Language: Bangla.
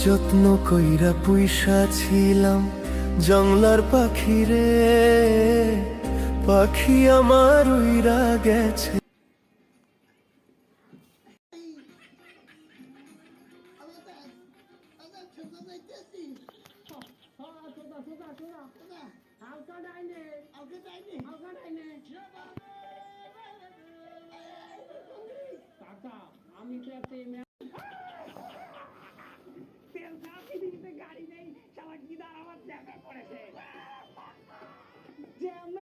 যত্ন কইরা পুইসা ছিলাম জংলার পাখি রে, পাখি আমার উইরা গেছে। আমি তো তেল গাড়ি নেই, শালা কি দাঁড় আমার দেখা করেছে।